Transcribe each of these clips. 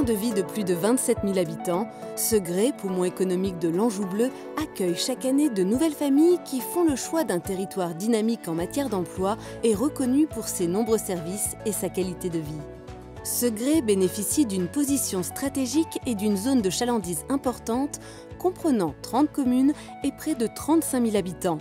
de vie de plus de 27 000 habitants, Segré, poumon économique de l'Anjou bleu, accueille chaque année de nouvelles familles qui font le choix d'un territoire dynamique en matière d'emploi et reconnu pour ses nombreux services et sa qualité de vie. Segré bénéficie d'une position stratégique et d'une zone de chalandise importante, comprenant 30 communes et près de 35 000 habitants.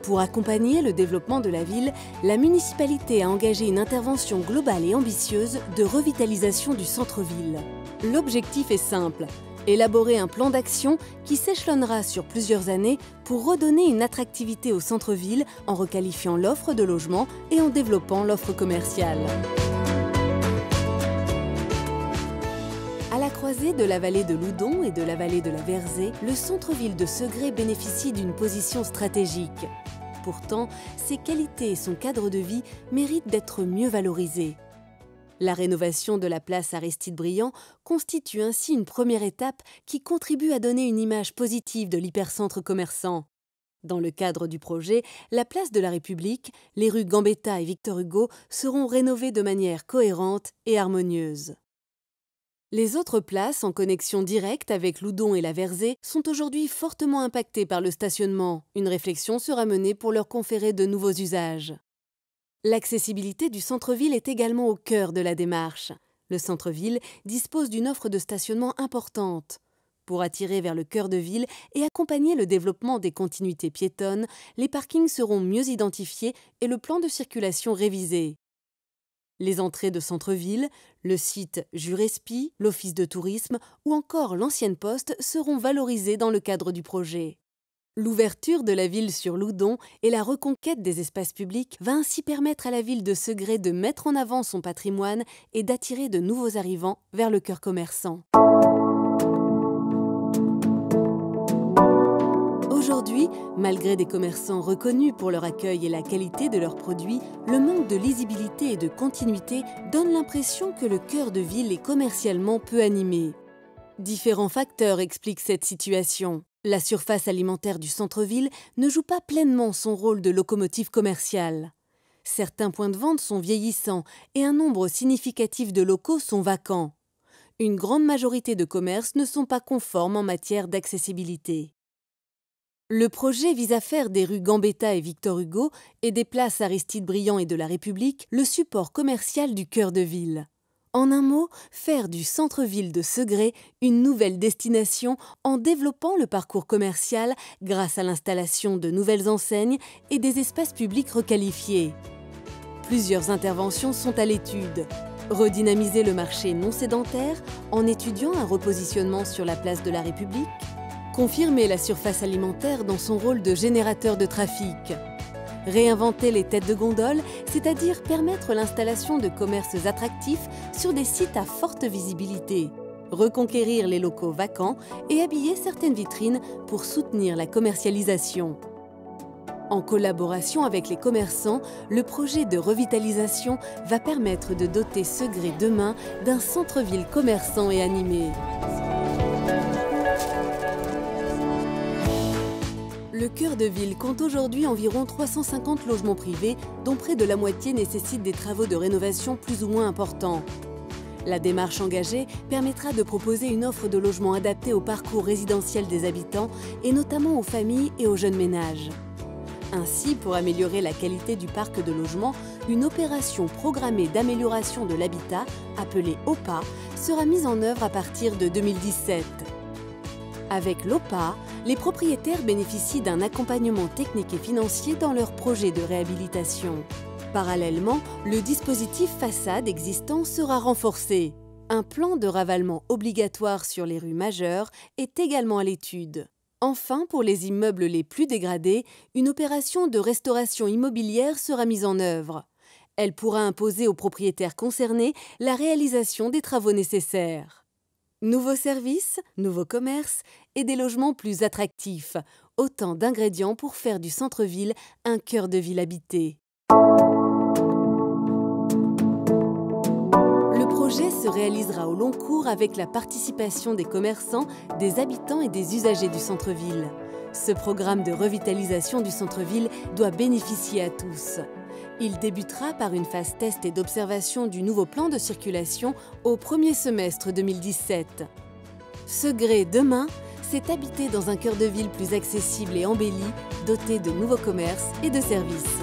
Pour accompagner le développement de la ville, la municipalité a engagé une intervention globale et ambitieuse de revitalisation du centre-ville. L'objectif est simple, élaborer un plan d'action qui s'échelonnera sur plusieurs années pour redonner une attractivité au centre-ville en requalifiant l'offre de logement et en développant l'offre commerciale. À la croisée de la vallée de l'Oudon et de la vallée de la Verzée, le centre-ville de Segré bénéficie d'une position stratégique. Pourtant, ses qualités et son cadre de vie méritent d'être mieux valorisés. La rénovation de la place Aristide-Briand constitue ainsi une première étape qui contribue à donner une image positive de l'hypercentre commerçant. Dans le cadre du projet, la place de la République, les rues Gambetta et Victor Hugo seront rénovées de manière cohérente et harmonieuse. Les autres places, en connexion directe avec l'Oudon et la Verzée, sont aujourd'hui fortement impactées par le stationnement. Une réflexion sera menée pour leur conférer de nouveaux usages. L'accessibilité du centre-ville est également au cœur de la démarche. Le centre-ville dispose d'une offre de stationnement importante. Pour attirer vers le cœur de ville et accompagner le développement des continuités piétonnes, les parkings seront mieux identifiés et le plan de circulation révisé. Les entrées de centre-ville, le site Jurespi, l'office de tourisme ou encore l'ancienne poste seront valorisés dans le cadre du projet. L'ouverture de la ville sur l'Oudon et la reconquête des espaces publics va ainsi permettre à la ville de Segré de mettre en avant son patrimoine et d'attirer de nouveaux arrivants vers le cœur commerçant. Aujourd'hui, malgré des commerçants reconnus pour leur accueil et la qualité de leurs produits, le manque de lisibilité et de continuité donne l'impression que le cœur de ville est commercialement peu animé. Différents facteurs expliquent cette situation. La surface alimentaire du centre-ville ne joue pas pleinement son rôle de locomotive commerciale. Certains points de vente sont vieillissants et un nombre significatif de locaux sont vacants. Une grande majorité de commerces ne sont pas conformes en matière d'accessibilité. Le projet vise à faire des rues Gambetta et Victor Hugo et des places Aristide-Briand et de la République le support commercial du cœur de ville. En un mot, faire du centre-ville de Segré une nouvelle destination en développant le parcours commercial grâce à l'installation de nouvelles enseignes et des espaces publics requalifiés. Plusieurs interventions sont à l'étude. Redynamiser le marché non sédentaire en étudiant un repositionnement sur la place de la République. Confirmer la surface alimentaire dans son rôle de générateur de trafic. Réinventer les têtes de gondole, c'est-à-dire permettre l'installation de commerces attractifs sur des sites à forte visibilité. Reconquérir les locaux vacants et habiller certaines vitrines pour soutenir la commercialisation. En collaboration avec les commerçants, le projet de revitalisation va permettre de doter Segré demain d'un centre-ville commerçant et animé. Le cœur de ville compte aujourd'hui environ 350 logements privés, dont près de la moitié nécessitent des travaux de rénovation plus ou moins importants. La démarche engagée permettra de proposer une offre de logements adaptée au parcours résidentiel des habitants et notamment aux familles et aux jeunes ménages. Ainsi, pour améliorer la qualité du parc de logements, une opération programmée d'amélioration de l'habitat, appelée OPA, sera mise en œuvre à partir de 2017. Avec l'OPA, les propriétaires bénéficient d'un accompagnement technique et financier dans leurs projets de réhabilitation. Parallèlement, le dispositif façade existant sera renforcé. Un plan de ravalement obligatoire sur les rues majeures est également à l'étude. Enfin, pour les immeubles les plus dégradés, une opération de restauration immobilière sera mise en œuvre. Elle pourra imposer aux propriétaires concernés la réalisation des travaux nécessaires. Nouveaux services, nouveaux commerces et des logements plus attractifs, autant d'ingrédients pour faire du centre-ville un cœur de ville habité. Le projet se réalisera au long cours avec la participation des commerçants, des habitants et des usagers du centre-ville. Ce programme de revitalisation du centre-ville doit bénéficier à tous. Il débutera par une phase test et d'observation du nouveau plan de circulation au premier semestre 2017. Segré demain, c'est habiter dans un cœur de ville plus accessible et embelli, doté de nouveaux commerces et de services.